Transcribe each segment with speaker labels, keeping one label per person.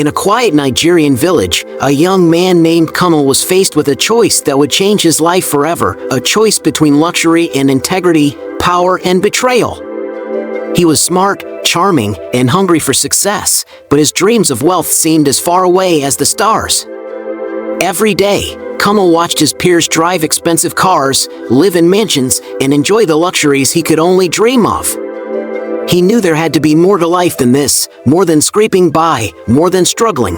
Speaker 1: In a quiet Nigerian village, a young man named Kamal was faced with a choice that would change his life forever, a choice between luxury and integrity, power and betrayal. He was smart, charming, and hungry for success, but his dreams of wealth seemed as far away as the stars. Every day, Kamal watched his peers drive expensive cars, live in mansions, and enjoy the luxuries he could only dream of. He knew there had to be more to life than this, more than scraping by, more than struggling.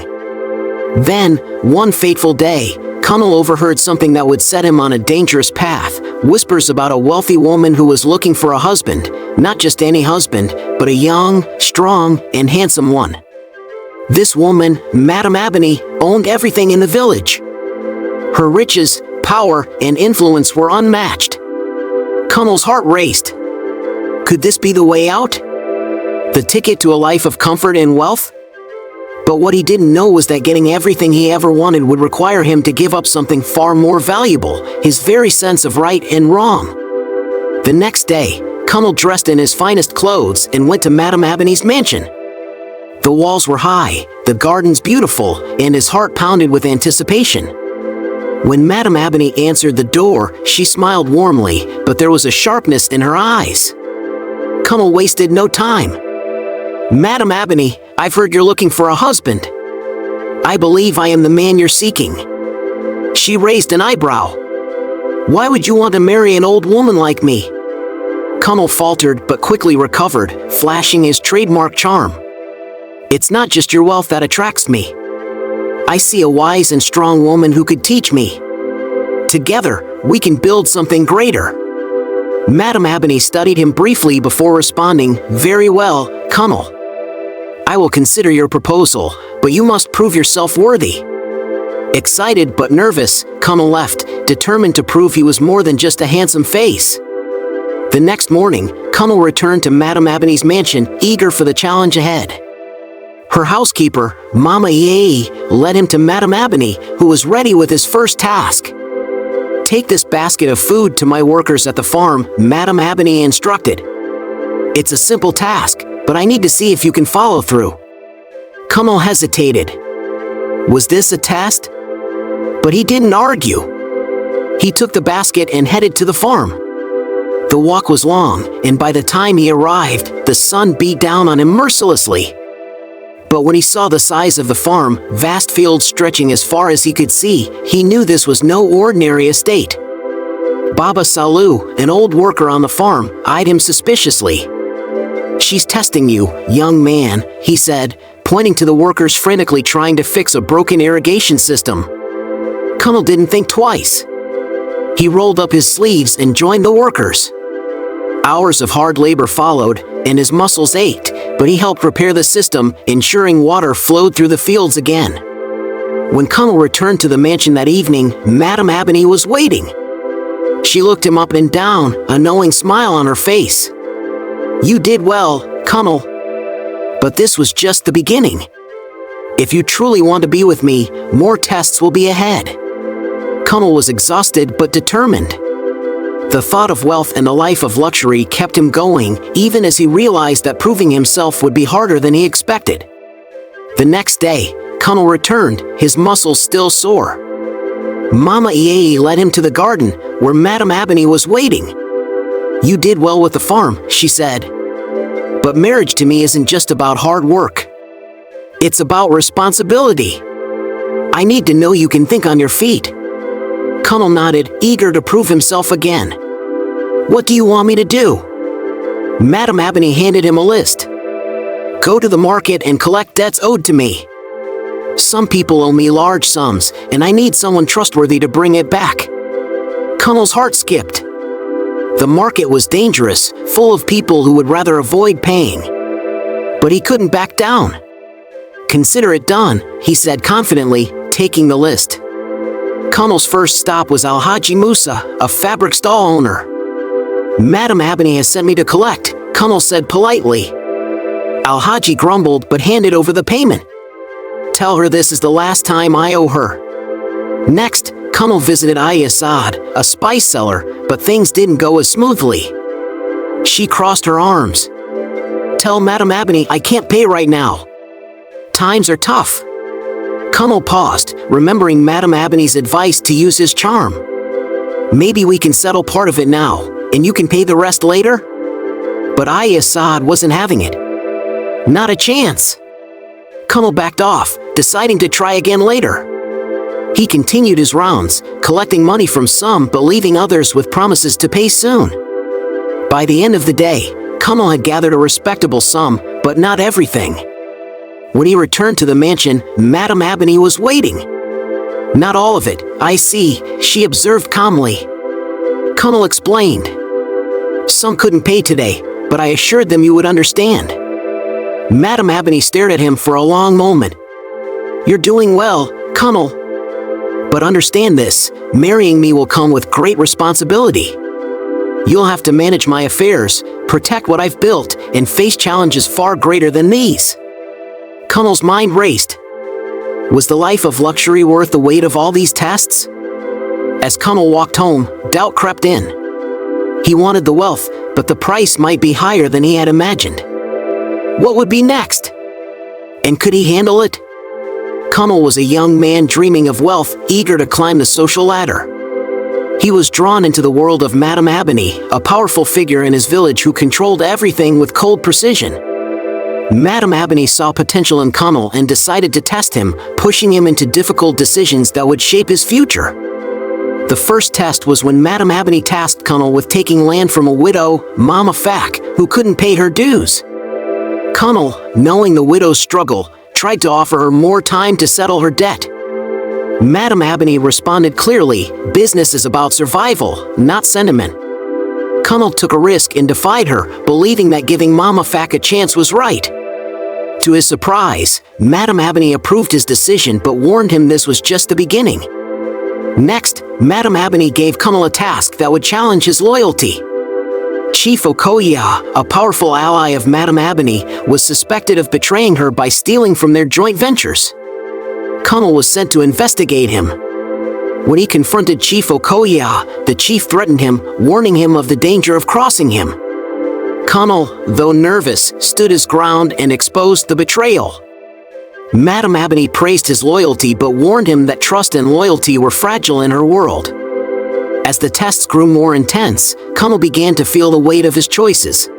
Speaker 1: Then, one fateful day, Kamal overheard something that would set him on a dangerous path, whispers about a wealthy woman who was looking for a husband, not just any husband, but a young, strong, and handsome one. This woman, Madame Ebony, owned everything in the village. Her riches, power, and influence were unmatched. Kamal's heart raced. Could this be the way out? The ticket to a life of comfort and wealth? But what he didn't know was that getting everything he ever wanted would require him to give up something far more valuable, his very sense of right and wrong. The next day, Kamal dressed in his finest clothes and went to Madame Ebony's mansion. The walls were high, the gardens beautiful, and his heart pounded with anticipation. When Madame Ebony answered the door, she smiled warmly, but there was a sharpness in her eyes. Kamal wasted no time. "Madame Ebony, I've heard you're looking for a husband. I believe I am the man you're seeking." She raised an eyebrow. "Why would you want to marry an old woman like me?" Kamal faltered but quickly recovered, flashing his trademark charm. "It's not just your wealth that attracts me. I see a wise and strong woman who could teach me. Together, we can build something greater." Madame Ebony studied him briefly before responding, "Very well, Kamal. I will consider your proposal, but you must prove yourself worthy." Excited but nervous, Kamal left, determined to prove he was more than just a handsome face. The next morning, Kamal returned to Madame Ebony's mansion, eager for the challenge ahead. Her housekeeper, Mama Yei, led him to Madame Ebony, who was ready with his first task. "Take this basket of food to my workers at the farm," Madame Ebony instructed. "It's a simple task, but I need to see if you can follow through." Kamal hesitated. Was this a test? But he didn't argue. He took the basket and headed to the farm. The walk was long, and by the time he arrived, the sun beat down on him mercilessly. But when he saw the size of the farm, vast fields stretching as far as he could see, he knew this was no ordinary estate. Baba Salu, an old worker on the farm, eyed him suspiciously. "She's testing you, young man," he said, pointing to the workers frantically trying to fix a broken irrigation system. Kamal didn't think twice. He rolled up his sleeves and joined the workers. Hours of hard labor followed, and his muscles ached, but he helped repair the system, ensuring water flowed through the fields again. When Kamal returned to the mansion that evening, Madame Ebony was waiting. She looked him up and down, a knowing smile on her face. "You did well, Kamal. But this was just the beginning. If you truly want to be with me, more tests will be ahead." Kamal was exhausted but determined. The thought of wealth and a life of luxury kept him going, even as he realized that proving himself would be harder than he expected. The next day, Kamal returned, his muscles still sore. Mama Iei led him to the garden, where Madame Ebony was waiting. "You did well with the farm," she said. "But marriage to me isn't just about hard work. It's about responsibility. I need to know you can think on your feet." Kamal nodded, eager to prove himself again. "What do you want me to do?" Madame Ebony handed him a list. "Go to the market and collect debts owed to me. Some people owe me large sums, and I need someone trustworthy to bring it back." Kamal's heart skipped. The market was dangerous, full of people who would rather avoid paying. But he couldn't back down. "Consider it done," he said confidently, taking the list. Kamal's first stop was Alhaji Musa, a fabric stall owner. "Madame Ebony has sent me to collect," Kamal said politely. Alhaji grumbled but handed over the payment. "Tell her this is the last time I owe her." Next, Kamal visited Ayasad, a spice seller, but things didn't go as smoothly. She crossed her arms. "Tell Madame Ebony I can't pay right now. Times are tough." Kunal paused, remembering Madame Abney's advice to use his charm. Maybe we can settle part of it now, and you can pay the rest later? But Assad wasn't having it. Not a chance. Kunal backed off, deciding to try again later. He continued his rounds, collecting money from some but leaving others with promises to pay soon. By the end of the day, Kunal had gathered a respectable sum, but not everything. When he returned to the mansion, Madame Abney was waiting. Not all of it, I see, she observed calmly. Kunal explained. Some couldn't pay today, but I assured them you would understand. Madame Abney stared at him for a long moment. You're doing well, Kunal. But understand this, marrying me will come with great responsibility. You'll have to manage my affairs, protect what I've built, and face challenges far greater than these. Kunal's mind raced. Was the life of luxury worth the weight of all these tests? As Kunal walked home, doubt crept in. He wanted the wealth, but the price might be higher than he had imagined. What would be next? And could he handle it? Kunal was a young man dreaming of wealth, eager to climb the social ladder. He was drawn into the world of Madame Abney, a powerful figure in his village who controlled everything with cold precision. Madame Abney saw potential in Kunal and decided to test him, pushing him into difficult decisions that would shape his future. The first test was when Madame Abney tasked Kunal with taking land from a widow, Mama Fak, who couldn't pay her dues. Kunal, knowing the widow's struggle, tried to offer her more time to settle her debt. Madame Abney responded clearly, business is about survival, not sentiment. Kunal took a risk and defied her, believing that giving Mama Fak a chance was right. To his surprise, Madame Abney approved his decision but warned him this was just the beginning. Next, Madame Abney gave Kunal a task that would challenge his loyalty. Chief Okoya, a powerful ally of Madame Abney, was suspected of betraying her by stealing from their joint ventures. Kunal was sent to investigate him. When he confronted Chief Okoya, the chief threatened him, warning him of the danger of crossing him. Kunal, though nervous, stood his ground and exposed the betrayal. Madame Abney praised his loyalty but warned him that trust and loyalty were fragile in her world. As the tests grew more intense, Kunal began to feel the weight of his choices.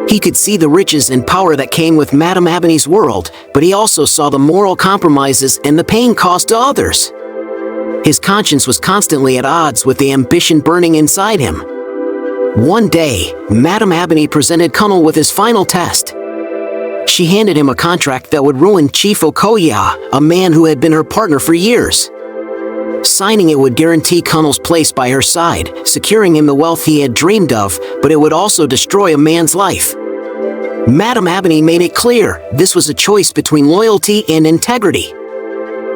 Speaker 1: He could see the riches and power that came with Madame Abney's world, but he also saw the moral compromises and the pain caused to others. His conscience was constantly at odds with the ambition burning inside him. One day, Madame Abney presented Kunal with his final test. She handed him a contract that would ruin Chief Okoya, a man who had been her partner for years. Signing it would guarantee Kunal's place by her side, securing him the wealth he had dreamed of, but it would also destroy a man's life. Madame Abney made it clear this was a choice between loyalty and integrity.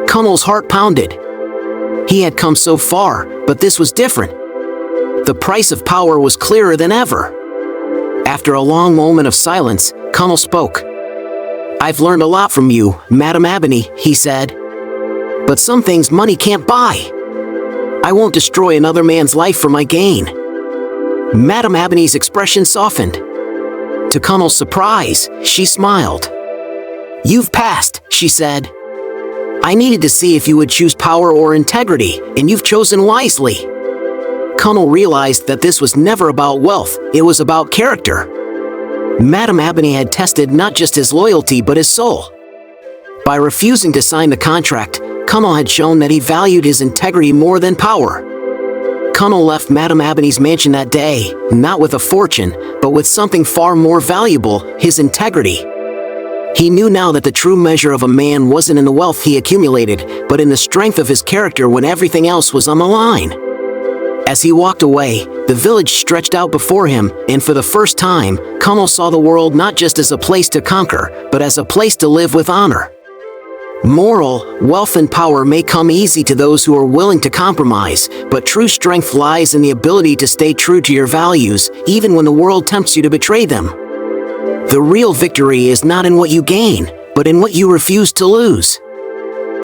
Speaker 1: Kunal's heart pounded. He had come so far, but this was different. The price of power was clearer than ever. After a long moment of silence, Kunal spoke. I've learned a lot from you, Madame Abney, he said. But some things money can't buy. I won't destroy another man's life for my gain. Madame Abney's expression softened. To Kunal's surprise, she smiled. You've passed, she said. I needed to see if you would choose power or integrity, and you've chosen wisely. Kunal realized that this was never about wealth, it was about character. Madame Abney had tested not just his loyalty but his soul. By refusing to sign the contract, Kunal had shown that he valued his integrity more than power. Kunal left Madame Abney's mansion that day, not with a fortune, but with something far more valuable, his integrity. He knew now that the true measure of a man wasn't in the wealth he accumulated, but in the strength of his character when everything else was on the line. As he walked away, the village stretched out before him, and for the first time, Kunal saw the world not just as a place to conquer, but as a place to live with honor. Moral, wealth and power may come easy to those who are willing to compromise, but true strength lies in the ability to stay true to your values, even when the world tempts you to betray them. The real victory is not in what you gain, but in what you refuse to lose.